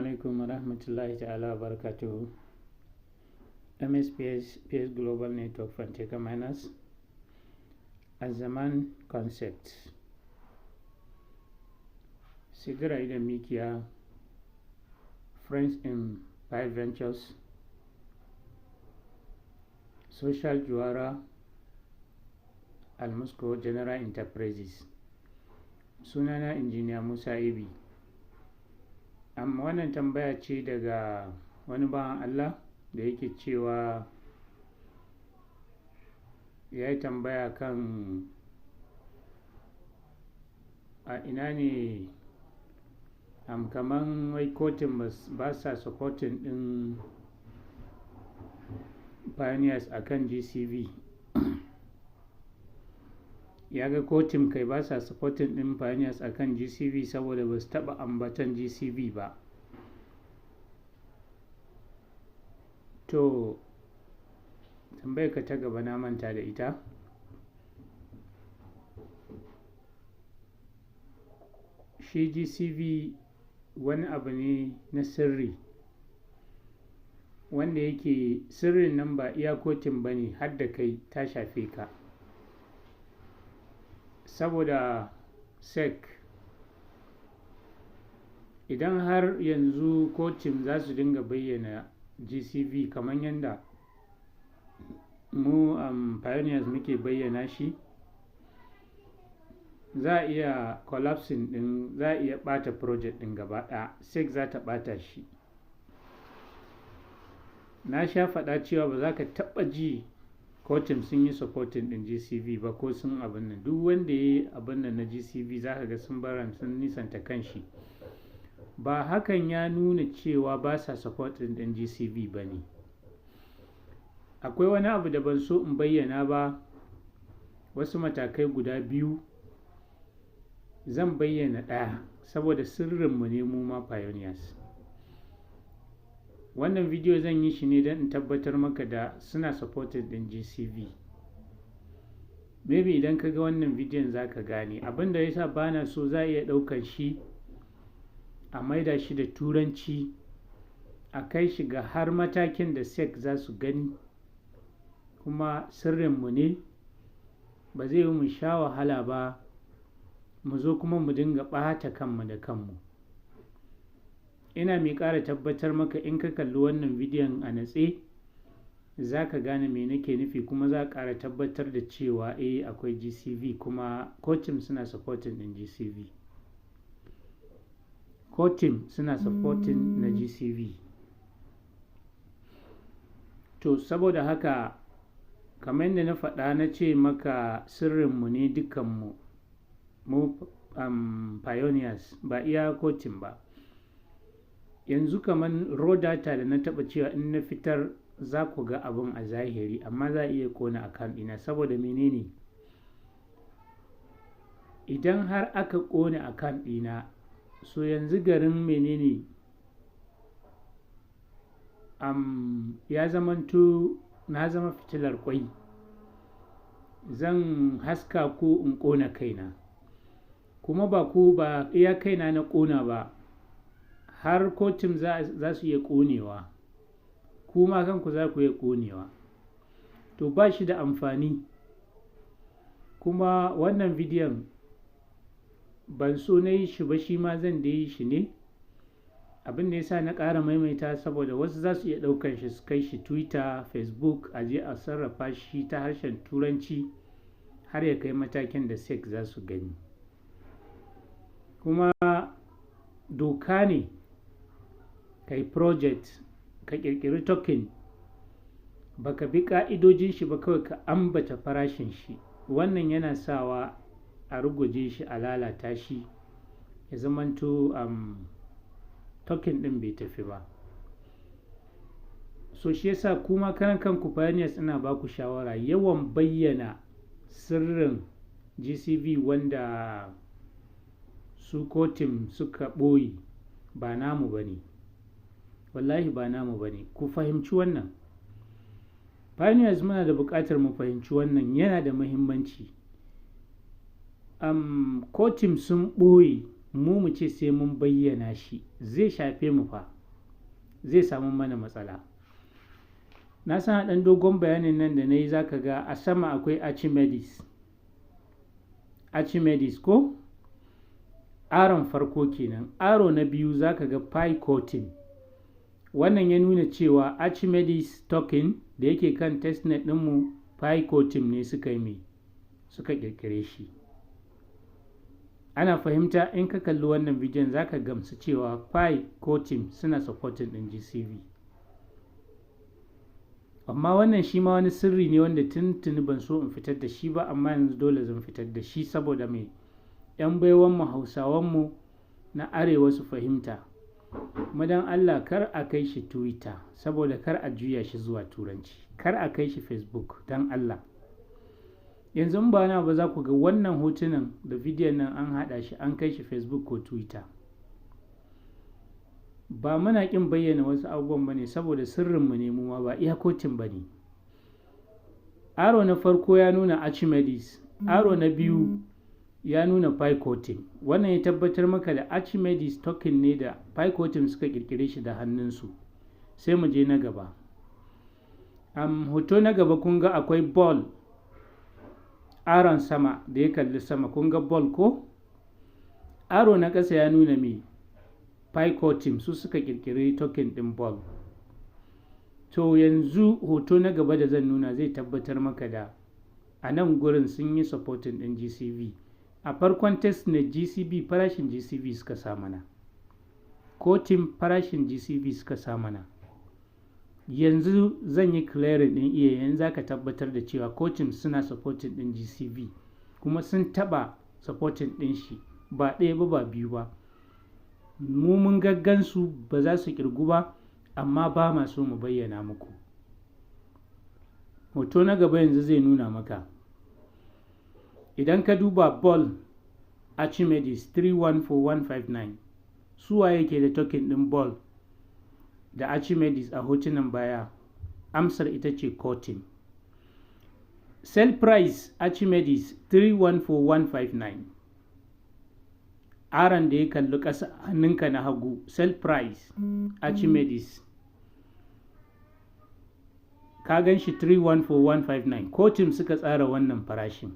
alaikum wa rahmatullahi ta'ala wa barakatuhu. MSPS Global Network Frontier Miners Azaman Concept Sigara da Mikiya Friends in Five Ventures Social Juara Almusco General Enterprises. Sunana Injiniya Musa Ibi. Amma wannan tambaya ce daga wani bawan Allah da yake cewa ya yi tambaya kan a ina ne kaman wai kotun ba sa supporting din pioneers akan GCV. Ya ga kotun kai ba sa supporting din pioneers akan GCV saboda ba su taba ambatan GCV ba. To tambayar ka ta gaba na manta da ita. Shi GCV wani abu ne na sirri wanda yake sirrin nan ba iya kotun ba ne, har da kai ta shafe ka. Saboda sec idan har yanzu kotun za su dinga bayyana GCV kamar yadda mu pioneers muke bayyana shi, za a iya collapsing din, za a iya bata project din gaba ɗaya, sec za ta bata shi. Na sha faɗa cewa ba za ka taɓa ji kotun sun yi supporting din GCV ba ko sun abin nan. Duk wanda ya yi abin nan na GCV za ka ga sun baran sun nisanta kanshi. Ba hakan ya nuna cewa ba sa supporting din GCV ba ne. Akwai wani abu da ban so in bayyana ba, wasu matakai guda biyu. Zan bayyana ɗaya saboda sirrinmu ne mu ma pioneers. Wannan bidiyo zan yi shi ne don in tabbatar maka da suna supported din GCV. Maybe idan ka ga wannan bidiyon za ka gane abin da yasa ba na so. Za a iya ɗaukar shi a maida shi da turanci, a kai shi ga har matakin da sec za su gani, kuma sirrinmu ne, ba zai yi mu sha wahala ba mu zo kuma mu dinga ɓata kanmu da kanmu. Ina mai ƙara tabbatar maka in ka kalli wannan bidiyon a natse za ka gane me nake nufi, kuma za ka ƙara tabbatar da cewa akwai GCV kuma kotun suna supporting din GCV. Kotun suna supporting na GCV. To saboda haka kamar yadda na faɗa, na ce maka sirrinmu ne dukanmu mu pioneers, ba iya kotun ba. Yanzu kamar raw data da na taɓa cewa in na fitar za ku ga abin a zahiri, amma za a iya ƙona account ɗina. Saboda menene? Idan har aka ƙone account ɗina, so yanzu garin menene ya zamanto na zama fitilar ƙwai. Zan haska ko in ƙona kaina, kuma ba iya kaina na ƙona ba, har kotun za su iya ƙonewa, kuma kanku za ku iya ƙonewa. To ba shi da amfani. Kuma wannan bidiyon ban so na yi shi ba, shi ma zan da yi shi ne. Abin da ya sa na ƙara maimaita saboda wasu za su iya ɗaukar shi su kai shi Twitter, Facebook, a je a sarrafa shi ta harshen Turanci har ya kai matakin da sec za su gani. Kuma doka ne kai project, ka ƙirƙiri token, baka bi ƙa'idojin shi ba, kawai ka ambata farashin shi. Wannan yana sawa a ruguje shi, a lalata shi, ya zamanto token ɗin bai tafi ba. So shi yasa kuma karan kanku pioneers ina ba ku shawara, yawan bayyana sirrin GCV wanda su kotun suka ɓoye ba namu ba ne. Wallahi ba namu ba ne. Ku fahimci wannan. Pioneers muna da buƙatar mu fahimci wannan, yana da muhimmanci. Kotun sun ɓoye, mu ce sai mun bayyana shi, zai shafe mu fa. zai samu mana matsala. Na san ɗan dogon bayanin nan da na yi za ka ga a sama akwai Archimedes ko? Aron farko kenan. Aro na biyu za ka ga PyCotin. Wannan ya nuna cewa Archimedes token da yake kan testnet ɗinmu PyCotin ne suka ƙirƙire shi. Ana fahimta in ka kalli wannan bidiyon za ka gamsu cewa PyCotin suna supporting ɗin GCV. Amma wannan shi ma wani sirri ne wanda tuntuni ban so in fitar da shi ba, amma yanzu dole zan fitar da shi saboda mai 'yan baiwanmu Hausawanmu na arewa su fahimta. Madan Allah kar a kai shi Twitter saboda kar a juya shi zuwa Turanci, kar a kai shi Facebook don Allah. Yanzu ba na ba za ku ga wannan hotunan da bidiyon nan an haɗa shi an kai shi Facebook ko Twitter. Ba muna ƙin bayyana wasu abubuwan ba ne saboda sirrinmu ne mu ma ba iyakokin ba ne. Aro na farko ya nuna Archimedes, aro na biyu ya nuna PyCotin. Wannan ya tabbatar maka da Archimedes token ne da PyCotin suka ƙirƙire shi da hannunsu. Sai mu je na gaba. Hoto na gaba kun ga akwai ball, aron sama da ya kalli sama, kun ga ball ko? Aro na ƙasa ya nuna me? PyCotin su suka ƙirƙiri token ɗin ball. To yanzu hoto na gaba da zan nuna zai tabbatar maka da a nan gurin sun yi supporting ɗin GCV. A farkon testnet GCV farashin GCV suka sa mana, Cotin farashin GCV suka sa mana. Yanzu zan yi clearing ɗin yanzu za ka tabbatar da cewa Cotin suna supporting ɗin GCV kuma sun taɓa supporting ɗin shi ba ɗaya ba ba biyu ba. Mu mun gaggansu ba za su ƙirgu ba, amma ba ma so mu bayyana muku. Hoto na gaba yanzu zai nuna maka. Idan ka duba ball Archimedes 314159, suwa yake da token ɗin ball da Archimedes a hotunan baya? Amsar ita ce Cotin. Sell price Archimedes 314159. Aron da ya kalli ƙasa hannunka na hagu, sell price Archimedes. Ka gan shi 314159. Cotin suka tsara wannan farashin.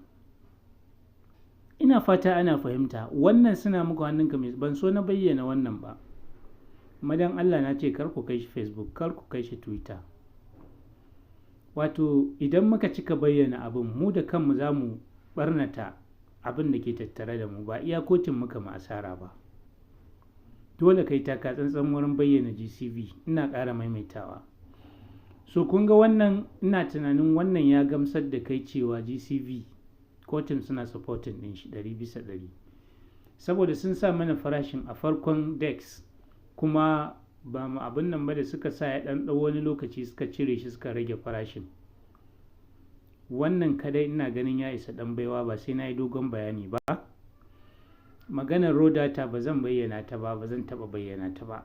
Ina fata ana fahimta. Wannan suna muku hannunka mai, ban so na bayyana wannan ba. Madan Allah na ce kar ku kai shi Facebook, kar ku kai shi Twitter. Wato idan muka cika bayyana abin, mu da kanmu za mu ɓarnata abin da ke tattare da mu, ba iya Cotin muka ma asara ba. Dole kai taka tsantsan wurin bayyana GCV. Ina ƙara maimaitawa. So kun ga wannan, ina tunanin wannan ya gamsar da kai cewa GCV Cotin suna supporting ɗin shi 100%. Saboda sun sa mana farashin a farkon DEX, kuma ba mu abin nan ba da suka sa ya ɗan ɗau wani lokaci suka cire shi suka rage farashin. Wannan kadai ina ganin ya isa ɗan baiwa, ba sai na yi dogon bayani ba. Maganar raw data ba zan bayyana ta ba, ba zan taɓa bayyana ta ba.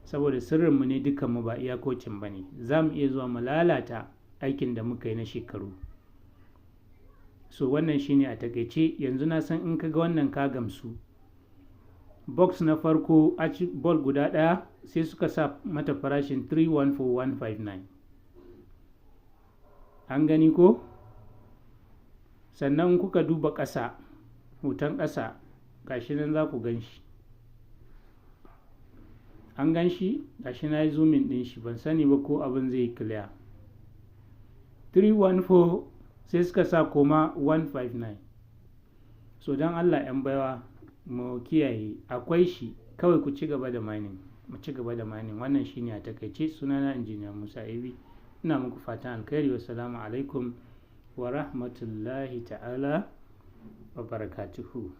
Saboda sirrinmu ne dukanmu, ba iyakokin ba ne. Za mu iya zuwa mu lalata aikin da muka yi na shekaru. So wannan shine a takaice. Yanzu na san in ka ga wannan ka gamsu. Box na farko ball guda ɗaya sai suka sa mata farashin 314159. An gani ko? Sannan kuka duba ƙasa, hoton ƙasa gashi nan za ku gan shi. An gan shi? Gashi na yi zoomin ɗin shi, ban sani ba ko abin zai yi clear. 314 sai suka sa koma 159. So don Allah 'yan baiwa mu kiyaye, akwai shi, kawai ku ci gaba da mining, mu ci gaba da mining. Wannan shine a takaice. Sunana Injiniya Musa Ebi, ina muku fatan alkhairi. Wassalamu alaikum wa rahmatullahi ta'ala wa barakatuhu.